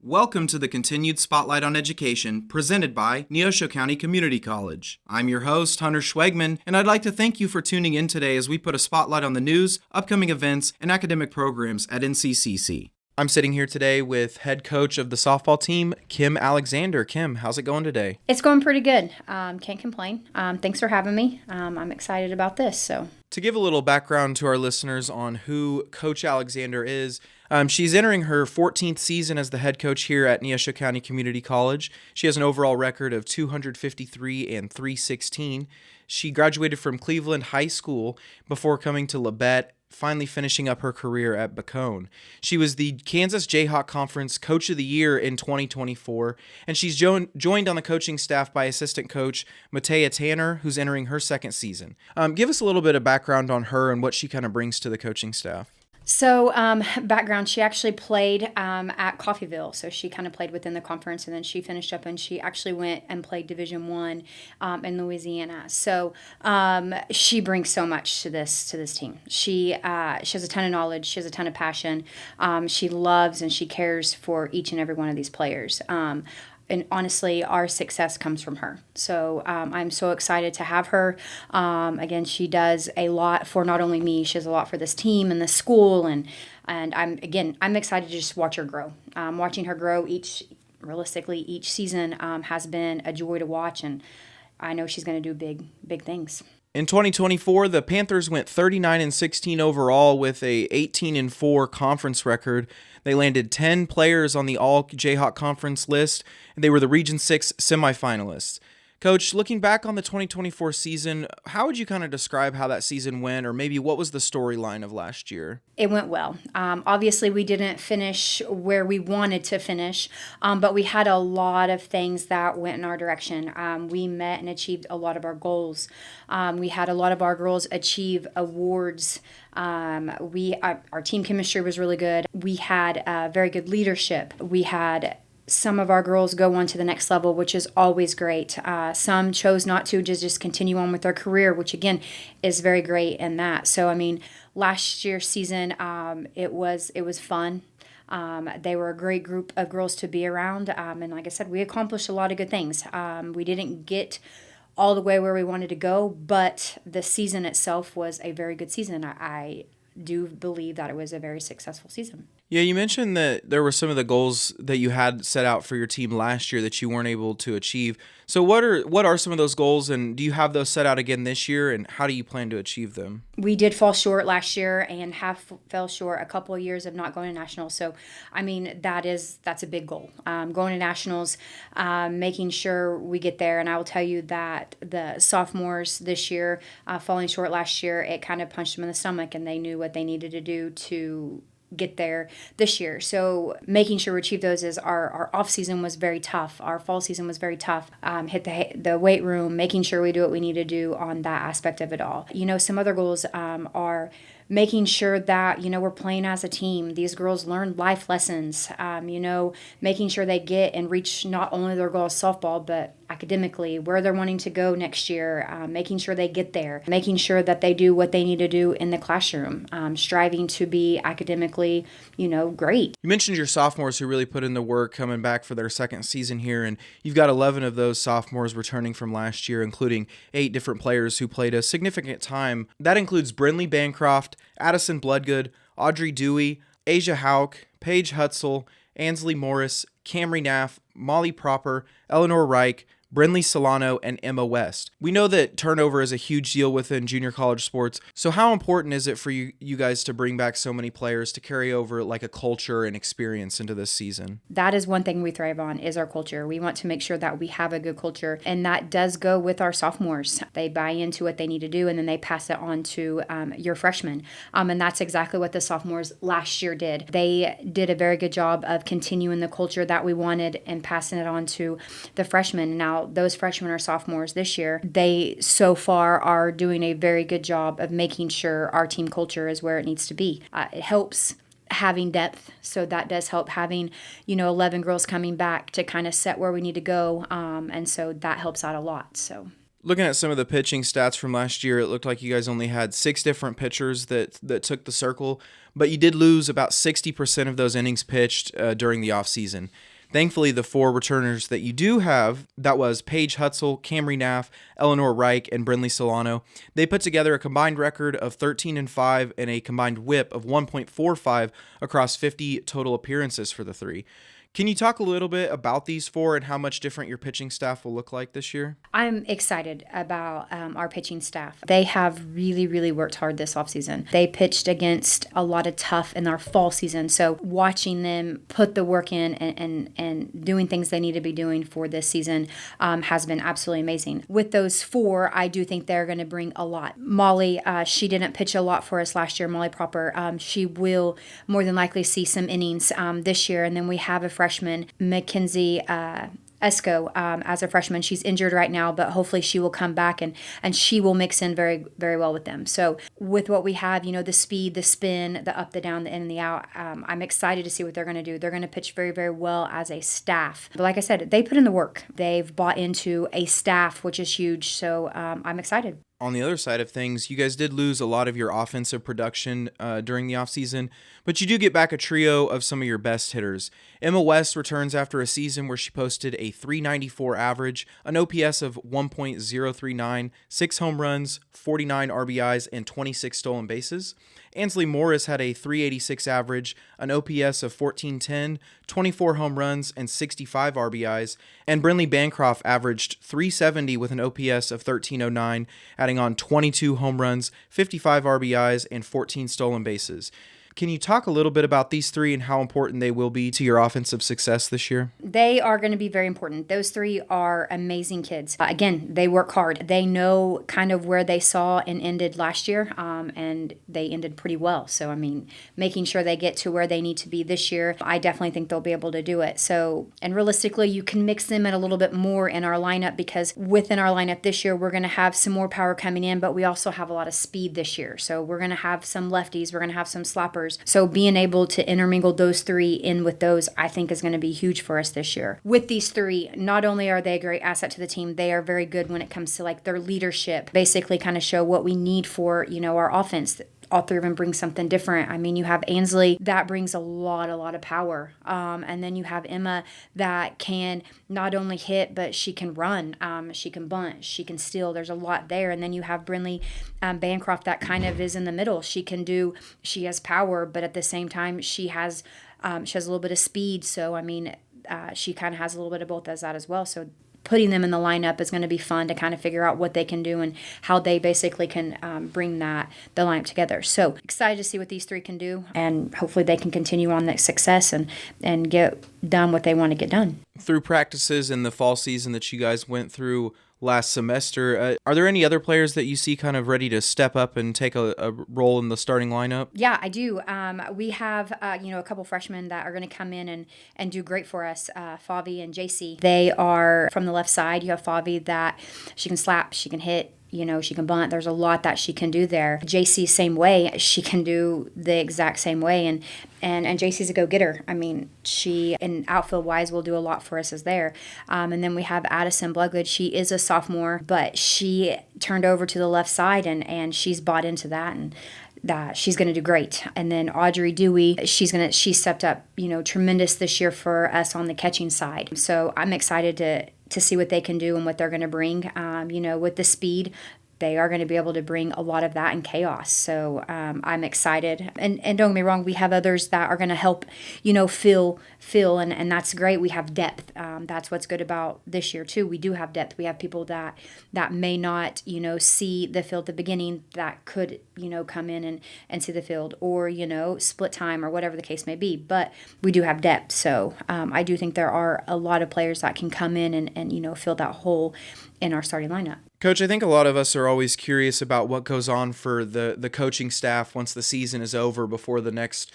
Welcome to the Continued Spotlight on Education presented by Neosho County Community College. I'm your host, Huntyr Schwegman, and I'd like to thank you for tuning in today as we put a spotlight on the news, upcoming events, and academic programs at NCCC. I'm sitting here today with head coach of the softball team, Kim Alexander. Kim, how's it going today? It's going pretty good. Can't complain. Thanks for having me. I'm excited about this. To give a little background to our listeners on who Coach Alexander is, she's entering her 14th season as the head coach here at Neosho County Community College. She has an overall record of 253 and 316. She graduated from Cleveland High School before coming to Labette, finally finishing up her career at Bacone. She was the Kansas Jayhawk Conference Coach of the Year in 2024, and she's joined on the coaching staff by assistant coach Matea Tanner, who's entering her second season. Give us a little bit of background on her and what she kind of brings to the coaching staff. So background, she actually played at Coffeyville. So she kind of played within the conference, and then she finished up and she actually went and played Division I in Louisiana. So she brings so much to this team. She has a ton of knowledge. She has a ton of passion. She loves and she cares for each and every one of these players. And honestly, our success comes from her. So I'm so excited to have her. Again, she does a lot for not only me, she does a lot for this team and the school. And I'm excited to just watch her grow. Watching her grow each season has been a joy to watch. And I know she's going to do big things. In 2024, the Panthers went 39-16 overall with a 18-4 conference record. They landed 10 players on the All-Jayhawk Conference list, and they were the Region 6 semifinalists. Coach, looking back on the 2024 season, how would you kind of describe how that season went, or maybe what was the storyline of last year? It went well. Obviously, we didn't finish where we wanted to finish, but we had a lot of things that went in our direction. We met and achieved a lot of our goals. We had a lot of our girls achieve awards. Our team chemistry was really good. We had very good leadership. We had some of our girls go on to the next level, which is always great. Some chose not to just continue on with their career, which again is very great in that. So, last year's season, it was fun. They were a great group of girls to be around. And like I said, we accomplished a lot of good things. We didn't get all the way where we wanted to go, but the season itself was a very good season. I do believe that it was a very successful season. Yeah, you mentioned that there were some of the goals that you had set out for your team last year that you weren't able to achieve. So what are some of those goals, and do you have those set out again this year, and how do you plan to achieve them? We did fall short last year and fell short a couple of years of not going to nationals. So, that's a big goal. Going to nationals, making sure we get there. And I will tell you that the sophomores this year, falling short last year, it kind of punched them in the stomach, and they knew what they needed to do to get there this year. So making sure we achieve those is our off season was very tough. Our fall season was very tough. Hit the weight room, making sure we do what we need to do on that aspect of it all. Some other goals are making sure that, we're playing as a team. These girls learn life lessons, making sure they get and reach not only their goal of softball, but academically, where they're wanting to go next year, making sure they get there, making sure that they do what they need to do in the classroom, striving to be academically, great. You mentioned your sophomores who really put in the work coming back for their second season here, and you've got 11 of those sophomores returning from last year, including 8 different players who played a significant time. That includes Brynlee Bancroft, Addison Bloodgood, Audrey Dewey, Asia Hauk, Paige Hutzel, Ansley Morris, Camry Naff, Molly Proper, Eleanor Reich, Brynlee Solano, and Emma West. We know that turnover is a huge deal within junior college sports, so how important is it for you guys to bring back so many players to carry over like a culture and experience into this season? That is one thing we thrive on, is our culture. We want to make sure that we have a good culture, and that does go with our sophomores. They buy into what they need to do, and then they pass it on to your freshmen, and that's exactly what the sophomores last year did. They did a very good job of continuing the culture that we wanted and passing it on to the freshmen. Now, those freshmen or sophomores this year, they so far are doing a very good job of making sure our team culture is where it needs to be. It helps having depth, so that does help having 11 girls coming back to kind of set where we need to go, and so that helps out a lot. So Looking at some of the pitching stats from last year, it looked like you guys only had 6 different pitchers that took the circle, but you did lose about 60% of those innings pitched during the offseason. Thankfully, the 4 returners that you do have, that was Paige Hutzel, Camry Naff, Eleanor Reich, and Brinley Solano, they put together a combined record of 13-5 and a combined whip of 1.45 across 50 total appearances for the 3. Can you talk a little bit about these 4 and how much different your pitching staff will look like this year? I'm excited about our pitching staff. They have really, really worked hard this offseason. They pitched against a lot of tough in our fall season. So watching them put the work in and doing things they need to be doing for this season has been absolutely amazing. With those 4, I do think they're going to bring a lot. Molly, she didn't pitch a lot for us last year, Molly Proper. She will more than likely see some innings this year. And then we have a freshman, Mackenzie Esco, as a freshman. She's injured right now, but hopefully she will come back and she will mix in very, very well with them. So with what we have, the speed, the spin, the up, the down, the in, and the out, I'm excited to see what they're going to do. They're going to pitch very, very well as a staff. But like I said, they put in the work. They've bought into a staff, which is huge. So I'm excited. On the other side of things, you guys did lose a lot of your offensive production during the offseason, but you do get back a trio of some of your best hitters. Emma West returns after a season where she posted a .394 average, an OPS of 1.039, 6 home runs, 49 RBIs, and 26 stolen bases. Ansley Morris had a .386 average, an OPS of 1410, 24 home runs, and 65 RBIs, and Brinley Bancroft averaged .370 with an OPS of 1309, adding on 22 home runs, 55 RBIs, and 14 stolen bases. Can you talk a little bit about these 3 and how important they will be to your offensive success this year? They are going to be very important. Those 3 are amazing kids. Again, they work hard. They know kind of where they saw and ended last year, and they ended pretty well. So, making sure they get to where they need to be this year, I definitely think they'll be able to do it. So, and realistically, you can mix them in a little bit more in our lineup because within our lineup this year, we're going to have some more power coming in, but we also have a lot of speed this year. So we're going to have some lefties. We're going to have some slappers. So being able to intermingle those 3 in with those, I think is going to be huge for us this year. With these 3, not only are they a great asset to the team, they are very good when it comes to like their leadership, basically kind of show what we need for, our offense. All 3 of them bring something different. You have Ansley, that brings a lot of power. And then you have Emma that can not only hit, but she can run, she can bunt, she can steal. There's a lot there. And then you have Brinley Bancroft that kind of is in the middle. She has power, but at the same time, she has a little bit of speed. So, she kind of has a little bit of both as that as well. So putting them in the lineup is going to be fun to kind of figure out what they can do and how they basically can bring the lineup together. So excited to see what these 3 can do, and hopefully they can continue on that success and get done what they want to get done. Through practices in the fall season that you guys went through last semester, are there any other players that you see kind of ready to step up and take a role in the starting lineup? Yeah, I do. We have, a couple freshmen that are going to come in and do great for us, Favi and JC. They are from the left side. You have Favi that she can slap, she can hit, she can bunt. There's a lot that she can do there. JC, same way. She can do the exact same way. And JC's a go-getter. She, in outfield-wise, will do a lot for us as there. And then we have Addison Bloodgood. She is a sophomore, but she turned over to the left side, and she's bought into that. And that she's going to do great. And then Audrey Dewey, she stepped up, tremendous this year for us on the catching side. So I'm excited to see what they can do and what they're going to bring. With the speed, they are going to be able to bring a lot of that in chaos. So I'm excited. And don't get me wrong, we have others that are going to help, fill, and that's great. We have depth. That's what's good about this year, too. We do have depth. We have people that may not, see the field at the beginning that could, come in and see the field or, split time or whatever the case may be. But we do have depth. So I do think there are a lot of players that can come in and fill that hole in our starting lineup. Coach, I think a lot of us are always curious about what goes on for the coaching staff once the season is over before the next,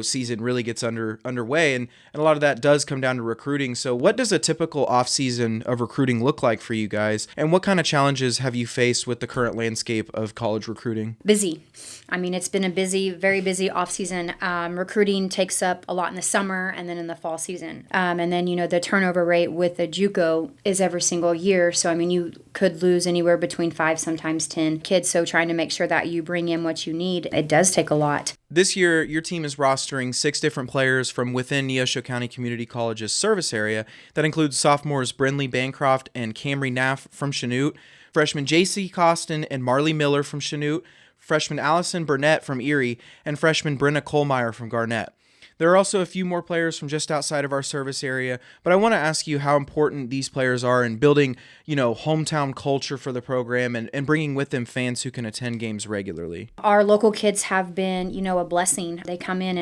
season really gets underway. And a lot of that does come down to recruiting. So what does a typical offseason of recruiting look like for you guys? And what kind of challenges have you faced with the current landscape of college recruiting? Busy. It's been a very busy offseason. Recruiting takes up a lot in the summer and then in the fall season. And then, the turnover rate with the JUCO is every single year. So, you could lose lose anywhere between 5, sometimes 10 kids. So trying to make sure that you bring in what you need, it does take a lot. This year, your team is rostering 6 different players from within Neosho County Community College's service area. That includes sophomores Brindley Bancroft and Camry Naff from Chanute, freshmen JC Costin and Marley Miller from Chanute, freshman Allison Burnett from Erie, and freshman Brenna Kohlmeyer from Garnett. There are also a few more players from just outside of our service area, but I want to ask you how important these players are in building, hometown culture for the program and bringing with them fans who can attend games regularly. Our local kids have been, a blessing. They come in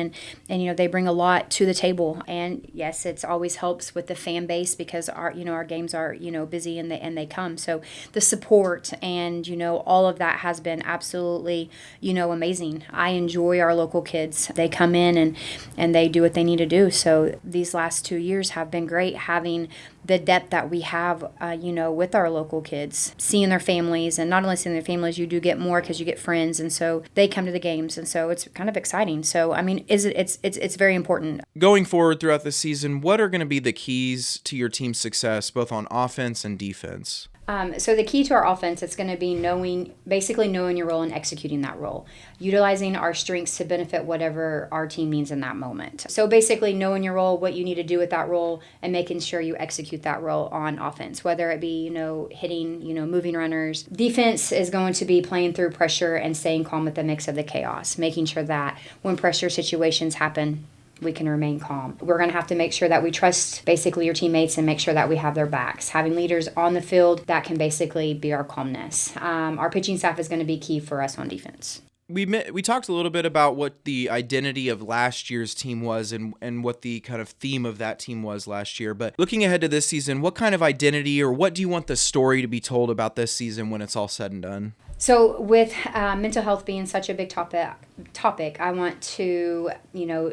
and they bring a lot to the table. And yes, it always helps with the fan base because our games are, busy and they come. So the support and, all of that has been absolutely, amazing. I enjoy our local kids. They come in and they do what they need to do. So these last 2 years have been great, having the depth that we have, with our local kids, seeing their families, and not only seeing their families, you do get more because you get friends, and so they come to the games, and so it's kind of exciting. So it's very important. Going forward throughout the season, what are going to be the keys to your team's success, both on offense and defense? So the key to our offense, it's going to be knowing your role and executing that role, utilizing our strengths to benefit whatever our team needs in that moment. So basically knowing your role, what you need to do with that role, and making sure you execute that role on offense, whether it be, hitting, moving runners. Defense is going to be playing through pressure and staying calm with the mix of the chaos, making sure that when pressure situations happen, we can remain calm. We're going to have to make sure that we trust basically your teammates and make sure that we have their backs. Having leaders on the field, that can basically be our calmness. Our pitching staff is going to be key for us on defense. We talked a little bit about what the identity of last year's team was and what the kind of theme of that team was last year. But looking ahead to this season, what kind of identity or what do you want the story to be told about this season when it's all said and done? So with mental health being such a big topic, I want to,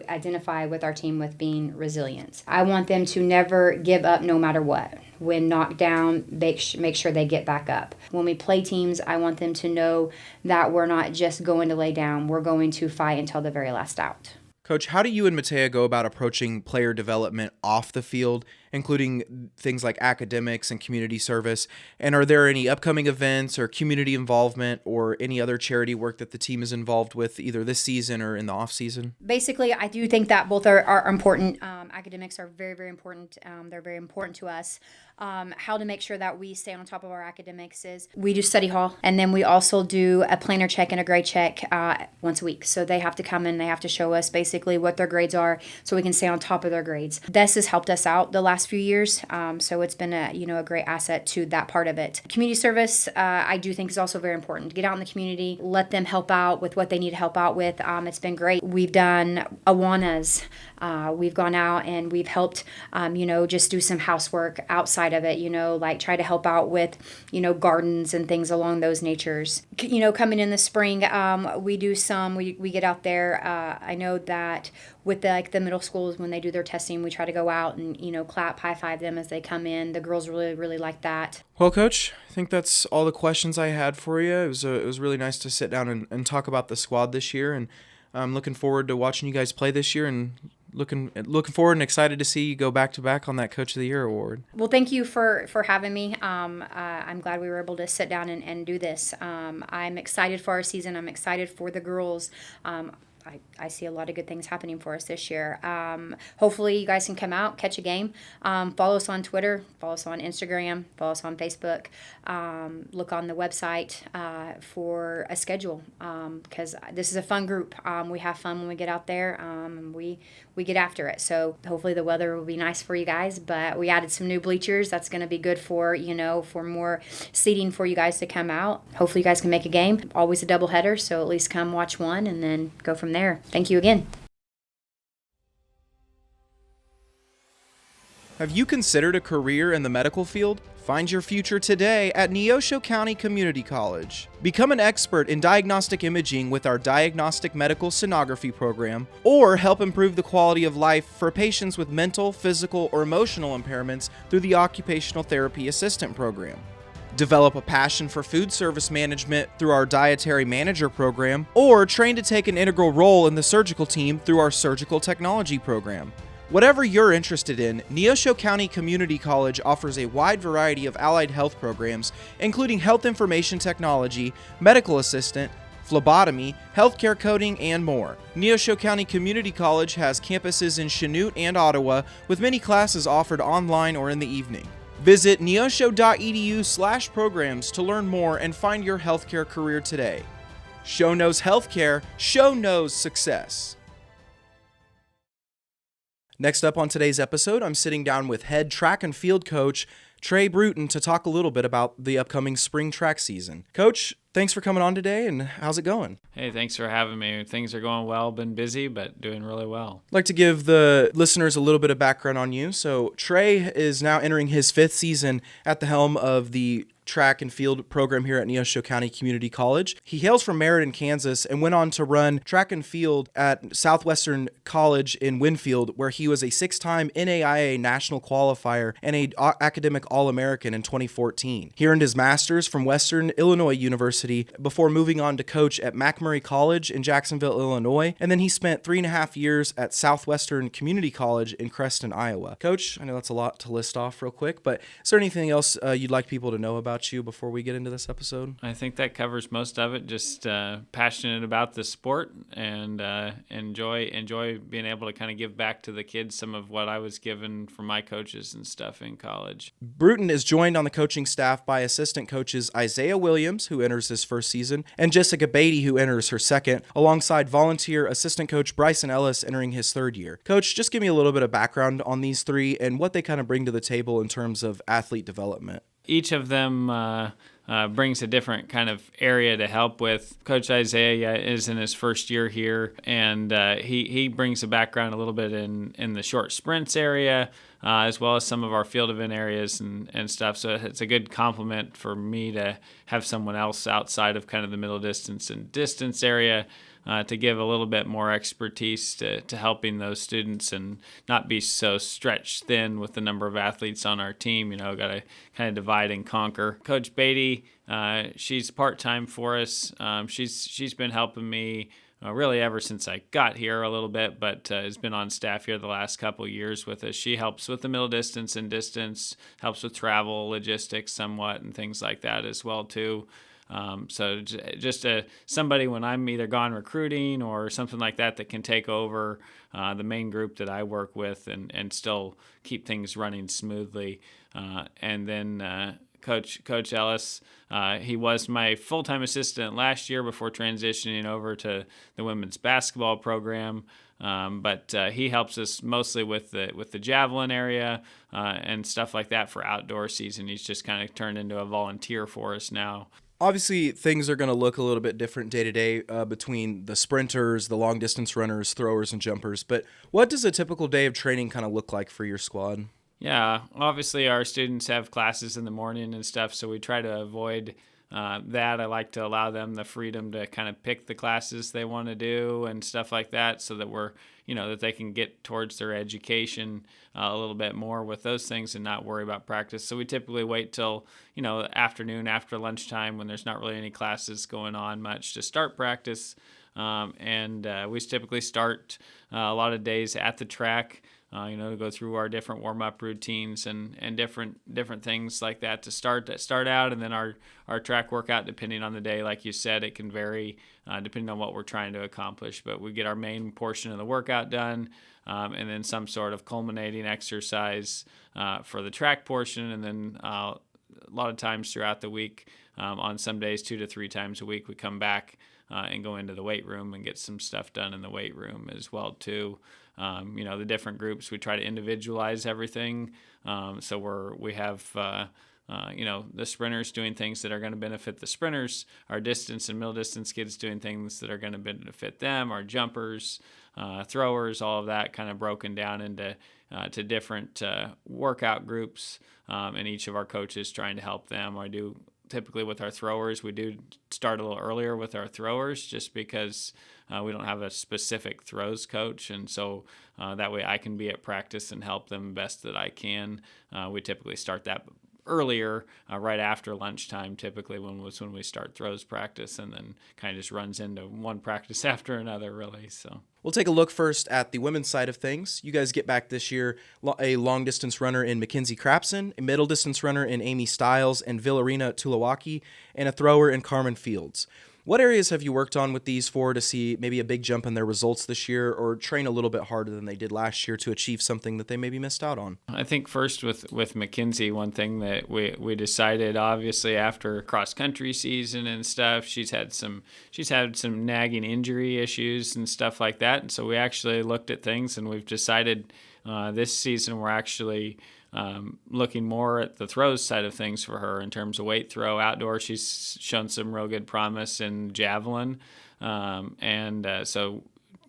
identify with our team with being resilient. I want them to never give up no matter what. When knocked down, make sure they get back up. When we play teams, I want them to know that we're not just going to lay down. We're going to fight until the very last out. Coach, how do you and Matea go about approaching player development off the field, including things like academics and community service? And are there any upcoming events or community involvement or any other charity work that the team is involved with either this season or in the off season? Basically, I do think that both are important. Academics are very, very important. They're very important to us. How to make sure that we stay on top of our academics is we do study hall, and then we also do a planner check and a grade check once a week. So they have to come in, they have to show us basically what their grades are so we can stay on top of their grades. This has helped us out the last few years, so it's been a great asset to that part of it. Community service, I do think is also very important. Get out in the community, let them help out with what they need to help out with. It's been great. We've done Awanas. We've gone out and we've helped, just do some housework outside of it, like try to help out with, gardens and things along those natures. Coming in the spring, we do some, we get out there. I know that with the middle schools, when they do their testing, we try to go out and, clap, high five them as they come in. The girls really, really like that. Well, Coach, I think that's all the questions I had for you. It was really nice to sit down and talk about the squad this year, and I'm looking forward to watching you guys play this year and looking forward and excited to see you go back to back on that Coach of the Year award. Well, thank you for having me. I'm glad we were able to sit down and do this. I'm excited for our season. I'm excited for the girls. I see a lot of good things happening for us this year. Hopefully you guys can come out, catch a game. Follow us on Twitter, follow us on Instagram, follow us on Facebook. Look on the website for a schedule because this is a fun group. We have fun when we get out there. We get after it. So hopefully the weather will be nice for you guys. But we added some new bleachers. That's going to be good for, for more seating for you guys to come out. Hopefully you guys can make a game. Always a doubleheader, so at least come watch one and then go from there. Thank you again. Have you considered a career in the medical field? Find your future today at Neosho County Community College. Become an expert in diagnostic imaging with our Diagnostic Medical Sonography program, or help improve the quality of life for patients with mental, physical, or emotional impairments through the Occupational Therapy Assistant program. Develop a passion for food service management through our Dietary Manager Program, or train to take an integral role in the surgical team through our Surgical Technology program. Whatever you're interested in, Neosho County Community College offers a wide variety of allied health programs, including health information technology, medical assistant, phlebotomy, healthcare coding, and more. Neosho County Community College has campuses in Chanute and Ottawa, with many classes offered online or in the evening. Visit neosho.edu/programs to learn more and find your healthcare career today. Show knows healthcare, show knows success. Next up on today's episode, I'm sitting down with head track and field coach Trey Bruton to talk a little bit about the upcoming spring track season. Coach, thanks for coming on today, and how's it going? Hey, thanks for having me. Things are going well. Been busy, but doing really well. I'd like to give the listeners a little bit of background on you. So Trey is now entering his 5th season at the helm of the track and field program here at Neosho County Community College. He hails from Meriden, Kansas, and went on to run track and field at Southwestern College in Winfield, where he was a 6-time NAIA national qualifier and a academic All-American in 2014. He earned his master's from Western Illinois University before moving on to coach at McMurray College in Jacksonville, Illinois, and then he spent 3.5 years at Southwestern Community College in Creston, Iowa. Coach, I know that's a lot to list off real quick, but is there anything else you'd like people to know about you before we get into this episode? I think that covers most of it. Just passionate about the sport and enjoy being able to kind of give back to the kids some of what I was given from my coaches and stuff in college. Bruton is joined on the coaching staff by assistant coaches Isaiah Williams, who enters his first season, and Jessica Beatty, who enters her second, alongside volunteer assistant coach Bryson Ellis entering his 3rd year. Coach, just give me a little bit of background on these three and what they kind of bring to the table in terms of athlete development. Each of them brings a different kind of area to help with. Coach Isaiah is in his 1st year here, and he brings a background a little bit in the short sprints area, as well as some of our field event areas and stuff. So it's a good complement for me to have someone else outside of kind of the middle distance and distance area to give a little bit more expertise to helping those students and not be so stretched thin with the number of athletes on our team. You know, got to kind of divide and conquer. Coach Beatty, she's part-time for us. She's been helping me really ever since I got here a little bit, but has been on staff here the last couple years with us. She helps with the middle distance and distance, helps with travel, logistics somewhat, and things like that as well too. So just somebody when I'm either gone recruiting or something like that can take over the main group that I work with and still keep things running smoothly. And then Coach Ellis, he was my full-time assistant last year before transitioning over to the women's basketball program. But he helps us mostly with the javelin area and stuff like that for outdoor season. He's just kind of turned into a volunteer for us now. Obviously, things are going to look a little bit different day to day between the sprinters, the long distance runners, throwers, and jumpers. But what does a typical day of training kind of look like for your squad? Yeah, obviously our students have classes in the morning and stuff, so we try to avoid that. I like to allow them the freedom to kind of pick the classes they want to do and stuff like that, so that that they can get towards their education a little bit more with those things and not worry about practice. So we typically wait till, afternoon after lunchtime when there's not really any classes going on much to start practice. And we typically start a lot of days at the track, to go through our different warm-up routines and different things like that to start out, and then our track workout, depending on the day, like you said, it can vary depending on what we're trying to accomplish. But we get our main portion of the workout done, and then some sort of culminating exercise for the track portion, and then a lot of times throughout the week, on some days 2 to 3 times a week, we come back and go into the weight room and get some stuff done in the weight room as well too. The different groups, we try to individualize everything. So we have the sprinters doing things that are going to benefit the sprinters, our distance and middle distance kids doing things that are going to benefit them, our jumpers, throwers, all of that kind of broken down into to different workout groups, and each of our coaches trying to help them. I do typically with our throwers, we do start a little earlier with our throwers just because we don't have a specific throws coach, and so that way I can be at practice and help them best that I can. We typically start that earlier, right after lunchtime, typically when we start throws practice, and then kind of just runs into one practice after another, really. So We'll take a look first at the women's side of things. You guys get back this year a long-distance runner in Mackenzie Crapson, a middle-distance runner in Amy Stiles and Villarina Tulawaki, and a thrower in Carmen Fields. What areas have you worked on with these four to see maybe a big jump in their results this year, or train a little bit harder than they did last year to achieve something that they maybe missed out on? I think first with Mackenzie, one thing that we decided, obviously after cross country season and stuff, she's had some nagging injury issues and stuff like that, and so we actually looked at things, and we've decided this season we're actually looking more at the throws side of things for her in terms of weight throw. Outdoor, she's shown some real good promise in javelin. So,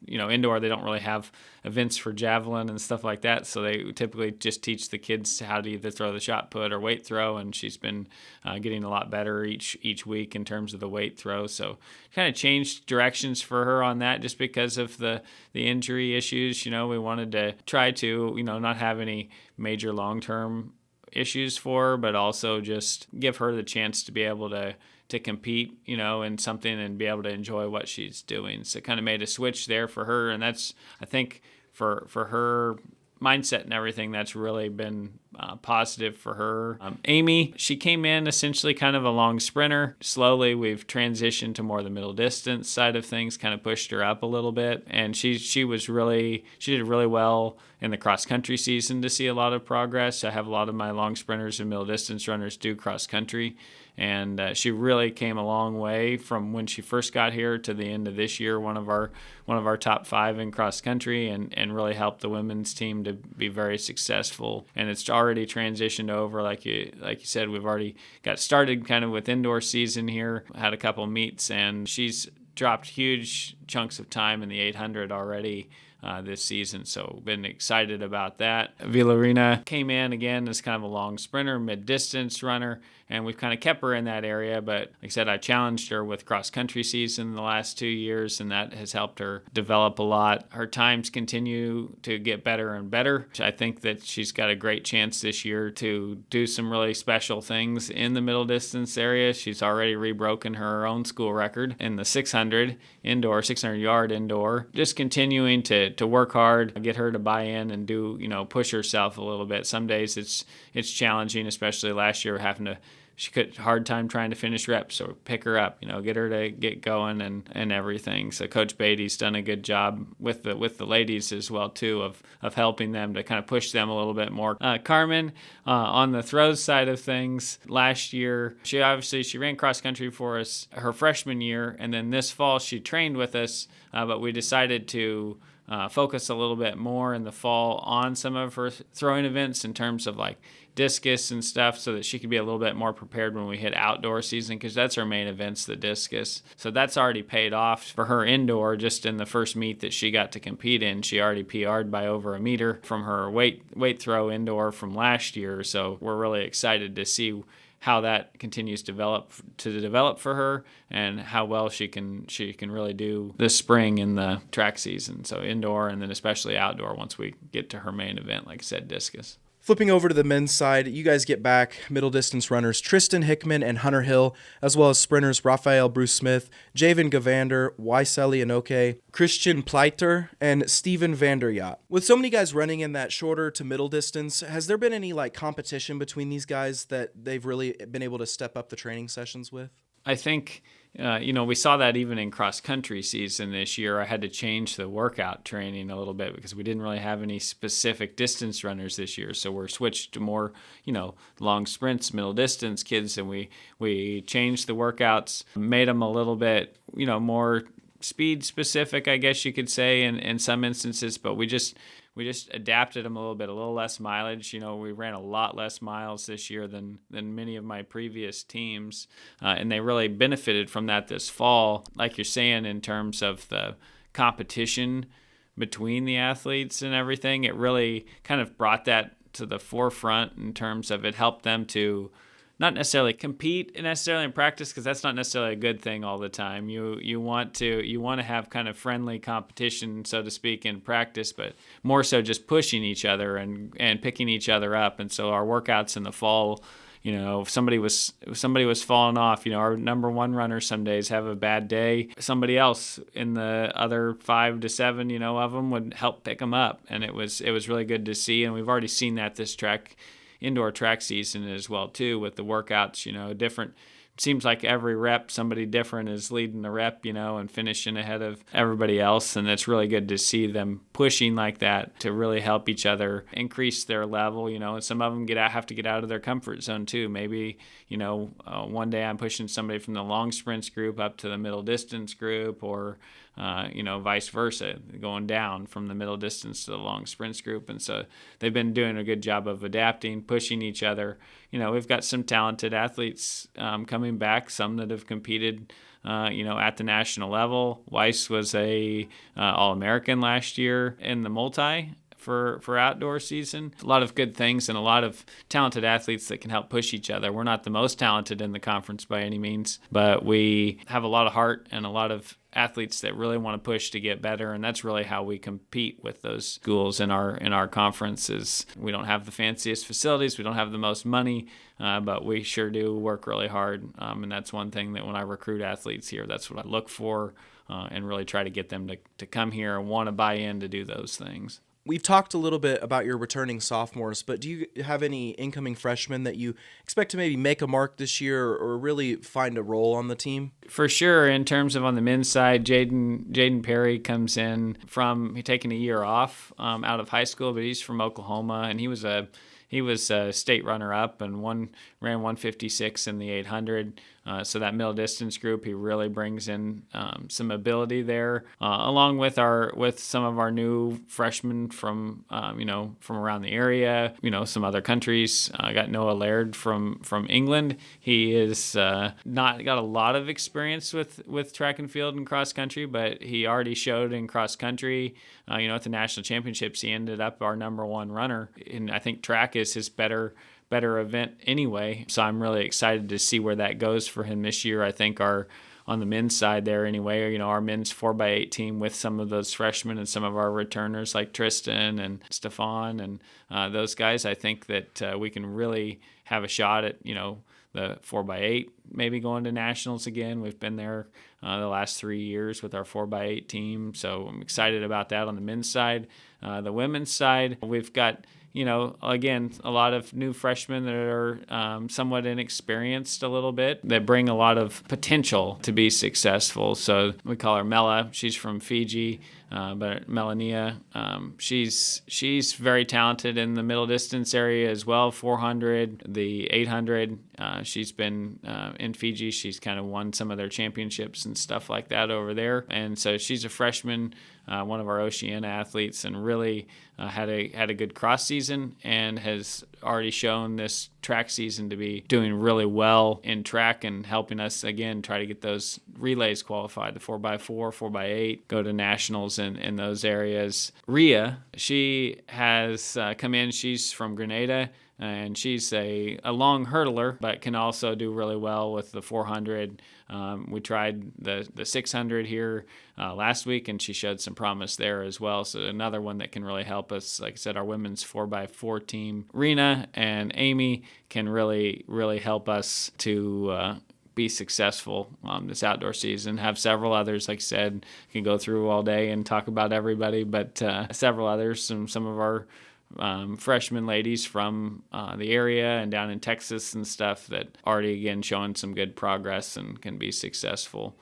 indoor, they don't really have events for javelin and stuff like that. So they typically just teach the kids how to either throw the shot put or weight throw. And she's been getting a lot better each week in terms of the weight throw. So kind of changed directions for her on that just because of the injury issues. We wanted to try to, not have any major long-term issues for her, but also just give her the chance to be able to compete, in something and be able to enjoy what she's doing. So it kind of made a switch there for her. And that's, I think, for her mindset and everything, that's really been positive for her. Amy, she came in essentially kind of a long sprinter. Slowly, we've transitioned to more the middle distance side of things, kind of pushed her up a little bit. And she did really well in the cross country season to see a lot of progress. I have a lot of my long sprinters and middle distance runners do cross country. And she really came a long way from when she first got here to the end of this year, one of our top 5 in cross country, and really helped the women's team to be very successful. And it's already transitioned over, like you said, we've already got started kind of with indoor season here, had a couple meets, and she's dropped huge chunks of time in the 800 already this season, so been excited about that. Villarina came in again as kind of a long sprinter, mid-distance runner, and we've kind of kept her in that area, but like I said, I challenged her with cross-country season the last 2 years, and that has helped her develop a lot. Her times continue to get better and better. I think that she's got a great chance this year to do some really special things in the middle distance area. She's already rebroken her own school record in the 600 yard indoor. Just continuing to work hard, get her to buy in and do, push herself a little bit. Some days it's challenging, especially last year she had a hard time trying to finish reps, so pick her up, get her to get going and everything. So Coach Beatty's done a good job with the ladies as well too, of helping them to kind of push them a little bit more. Carmen, on the throws side of things, last year she ran cross country for us her freshman year, and then this fall she trained with us, but we decided to focus a little bit more in the fall on some of her throwing events in terms of like discus and stuff, so that she could be a little bit more prepared when we hit outdoor season, because that's our main events, the discus. So that's already paid off for her indoor. Just in the first meet that she got to compete in, she already PR'd by over a meter from her weight throw indoor from last year. So we're really excited to see how that continues to develop for her, and how well she can really do this spring in the track season. So indoor, and then especially outdoor once we get to her main event, like I said, discus. Flipping over to the men's side, you guys get back middle distance runners Tristan Hickman and Hunter Hill, as well as sprinters Raphael Bruce Smith, Javen Gavander, Waiseli Inoke, Christian Pleiter, and Steven Vanderyacht. With so many guys running in that shorter to middle distance, has there been any competition between these guys that they've really been able to step up the training sessions with? I think, we saw that even in cross-country season this year. I had to change the workout training a little bit because we didn't really have any specific distance runners this year. So we're switched to more, long sprints, middle distance kids, and we changed the workouts, made them a little bit, more speed specific, I guess you could say, in some instances, but we just adapted them a little bit, a little less mileage. We ran a lot less miles this year than many of my previous teams, and they really benefited from that this fall. Like you're saying, in terms of the competition between the athletes and everything, it really kind of brought that to the forefront in terms of it helped them to not necessarily compete necessarily in practice, because that's not necessarily a good thing all the time. You want to have kind of friendly competition, so to speak, in practice, but more so just pushing each other and picking each other up. And so our workouts in the fall, if somebody was falling off, our number one runners some days have a bad day. Somebody else in the other 5 to 7, of them would help pick them up. And it was really good to see. And we've already seen that this indoor track season as well too, with the workouts, different. Seems like every rep, somebody different is leading the rep, and finishing ahead of everybody else. And it's really good to see them pushing like that to really help each other increase their level, and some of them have to get out of their comfort zone too. Maybe, one day I'm pushing somebody from the long sprints group up to the middle distance group, or vice versa, going down from the middle distance to the long sprints group. And so they've been doing a good job of adapting, pushing each other. We've got some talented athletes coming back, some that have competed, at the national level. Weiss was a All-American last year in the multi for outdoor season. A lot of good things and a lot of talented athletes that can help push each other. We're not the most talented in the conference by any means, but we have a lot of heart and a lot of athletes that really want to push to get better, and that's really how we compete with those schools in our conferences. We don't have the fanciest facilities, we don't have the most money, but we sure do work really hard, and that's one thing that when I recruit athletes here, that's what I look for, and really try to get them to come here and want to buy in to do those things. We've talked a little bit about your returning sophomores, but do you have any incoming freshmen that you expect to maybe make a mark this year or really find a role on the team? For sure. In terms of on the men's side, Jaden Perry comes in from taking a year off out of high school, but he's from Oklahoma, and he was a state runner-up and ran 156 in the 800. So that middle distance group, he really brings in some ability there, along with some of our new freshmen from around the area, some other countries. I got Noah Laird from England. He is not got a lot of experience with track and field and cross country, but he already showed in cross country. At the national championships, he ended up our number one runner, and I think track is his better event anyway. So I'm really excited to see where that goes for him this year. I think on the men's side there anyway, our men's 4x8 team with some of those freshmen and some of our returners like Tristan and Stefan and those guys, I think that we can really have a shot at, the 4x8 maybe going to nationals again. We've been there the last 3 years with our 4x8 team. So I'm excited about that on the men's side. The women's side, we've got again, a lot of new freshmen that are somewhat inexperienced a little bit that bring a lot of potential to be successful. So we call her Mela. She's from Fiji, but Melania, she's very talented in the middle distance area as well. 400, the 800. She's been in Fiji. She's kind of won some of their championships and stuff like that over there. And so she's a freshman, one of our Oceania athletes, and really had a good cross season and has already shown this track season to be doing really well in track and helping us again try to get those relays qualified, the 4x4, 4x8, go to nationals in those areas. Rhea, she has come in. She's from Grenada. And she's a long hurdler, but can also do really well with the 400. We tried the 600 here last week, and she showed some promise there as well. So another one that can really help us. Like I said, our women's 4x4 team, Rena and Amy, can really, really help us to be successful this outdoor season. Have several others, like I said, can go through all day and talk about everybody, but several others, some of our freshman ladies from the area and down in Texas and stuff that already, again, showing some good progress and can be successful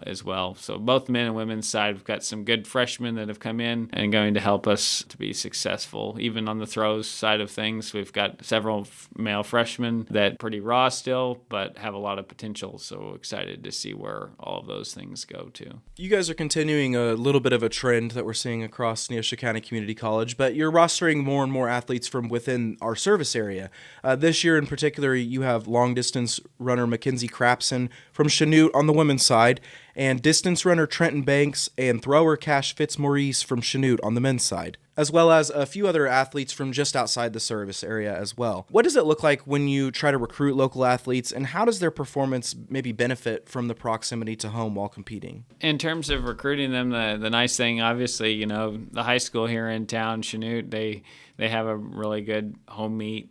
as well. So both men and women's side, we've got some good freshmen that have come in and going to help us to be successful. Even on the throws side of things, we've got several male freshmen that are pretty raw still, but have a lot of potential. So excited to see where all of those things go to. You guys are continuing a little bit of a trend that we're seeing across Neosho County Community College, but you're rostering more and more athletes from within our service area. This year in particular, you have long-distance runner Mackenzie Crapson from Chanute on the women's side, and distance runner Trenton Banks and thrower Cash Fitzmaurice from Chanute on the men's side, as well as a few other athletes from just outside the service area as well. What does it look like when you try to recruit local athletes, and how does their performance maybe benefit from the proximity to home while competing? In terms of recruiting them, the nice thing, obviously, the high school here in town, Chanute, they have a really good home meet,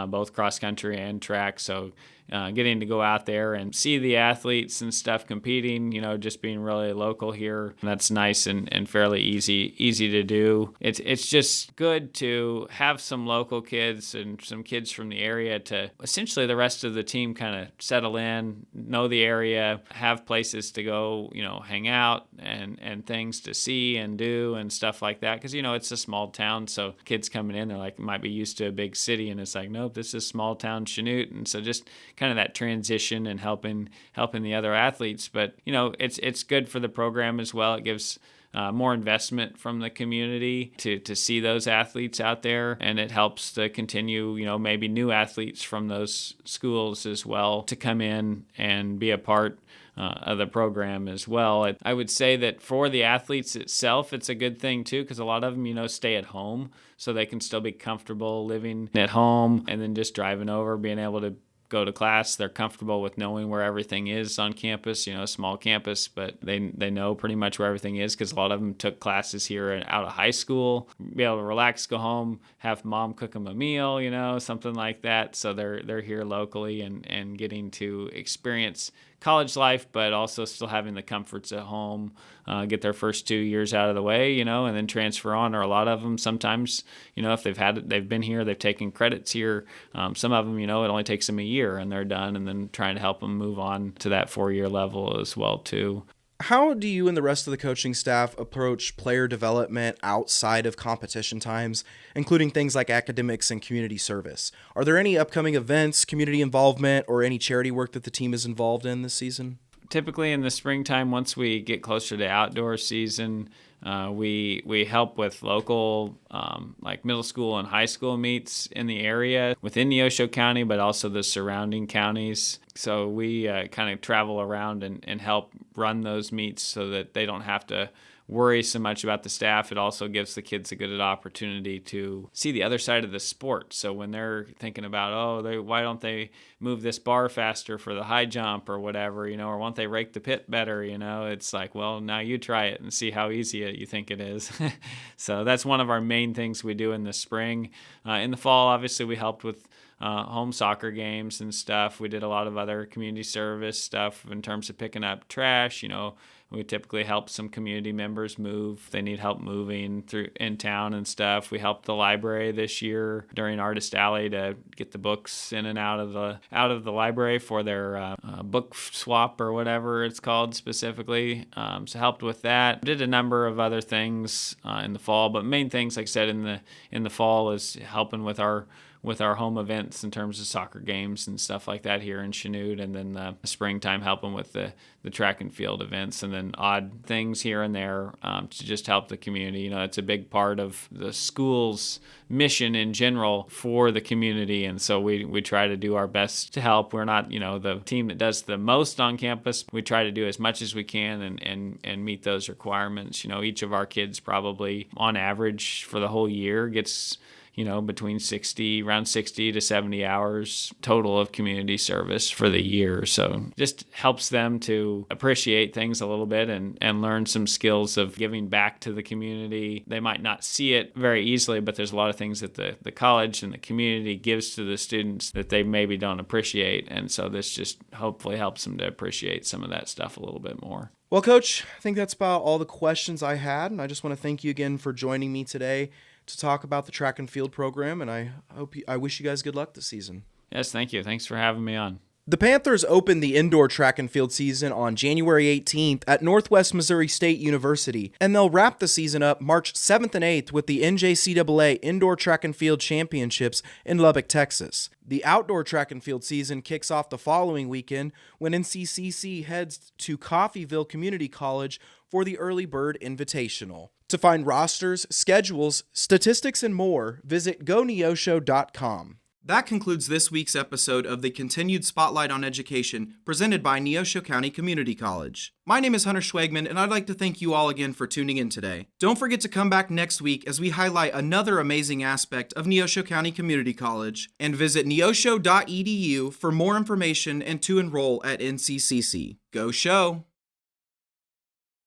both cross country and track. So getting to go out there and see the athletes and stuff competing, just being really local here, that's nice and fairly easy to do. It's just good to have some local kids and some kids from the area to essentially the rest of the team kind of settle in, know the area, have places to go, hang out and things to see and do and stuff like that. Because, it's a small town, so kids coming in, they're like, might be used to a big city, and it's like, nope, this is small town Chanute. And so just kind of that transition and helping the other athletes. But, it's good for the program as well. It gives more investment from the community to see those athletes out there, and it helps to continue, maybe new athletes from those schools as well to come in and be a part of the program as well. I would say that for the athletes itself, it's a good thing too, because a lot of them, stay at home, so they can still be comfortable living at home and then just driving over, being able to go to class. They're comfortable with knowing where everything is on campus, a small campus, but they know pretty much where everything is because a lot of them took classes here out of high school. Be able to relax, go home, have mom cook them a meal, something like that. So they're here locally and getting to experience college life, but also still having the comforts at home, get their first 2 years out of the way, and then transfer on. Or a lot of them sometimes, if they've been here, they've taken credits here. Some of them, it only takes them a year and they're done, and then trying to help them move on to that 4-year level as well too. How do you and the rest of the coaching staff approach player development outside of competition times, including things like academics and community service? Are there any upcoming events, community involvement, or any charity work that the team is involved in this season? Typically in the springtime, once we get closer to outdoor season, we help with local like middle school and high school meets in the area within Neosho County, but also the surrounding counties. So we kind of travel around and help run those meets so that they don't have to worry so much about the staff. It also gives the kids a good opportunity to see the other side of the sport. So when they're thinking about, why don't they move this bar faster for the high jump or whatever, or why don't they rake the pit better, it's like, well, now you try it and see how easy you think it is. So that's one of our main things we do in the spring. In the fall, obviously, we helped with home soccer games and stuff. We did a lot of other community service stuff in terms of picking up trash. We typically help some community members move. If they need help moving through in town and stuff. We helped the library this year during Artist Alley to get the books in and out of the library for their book swap or whatever it's called specifically. So helped with that. Did a number of other things in the fall, but main things, like I said, in the fall is helping with our home events in terms of soccer games and stuff like that here in Chanute, and then the springtime helping with the track and field events, and then odd things here and there to just help the community. It's a big part of the school's mission in general for the community, and so we try to do our best to help. We're not, the team that does the most on campus. We try to do as much as we can and meet those requirements. Each of our kids probably on average for the whole year gets between around 60 to 70 hours total of community service for the year. So just helps them to appreciate things a little bit and learn some skills of giving back to the community. They might not see it very easily, but there's a lot of things that the college and the community gives to the students that they maybe don't appreciate. And so this just hopefully helps them to appreciate some of that stuff a little bit more. Well, Coach, I think that's about all the questions I had, and I just want to thank you again for joining me today to talk about the track and field program, and I wish you guys good luck this season. Yes, thank you. Thanks for having me on. The Panthers opened the indoor track and field season on January 18th at Northwest Missouri State University, and they'll wrap the season up March 7th and 8th with the NJCAA Indoor Track and Field Championships in Lubbock, Texas. The outdoor track and field season kicks off the following weekend when NCCC heads to Coffeyville Community College for the Early Bird Invitational. To find rosters, schedules, statistics, and more, visit goneosho.com. That concludes this week's episode of the Continued Spotlight on Education presented by Neosho County Community College. My name is Huntyr Schwegman, and I'd like to thank you all again for tuning in today. Don't forget to come back next week as we highlight another amazing aspect of Neosho County Community College, and visit neosho.edu for more information and to enroll at NCCC. Go Show!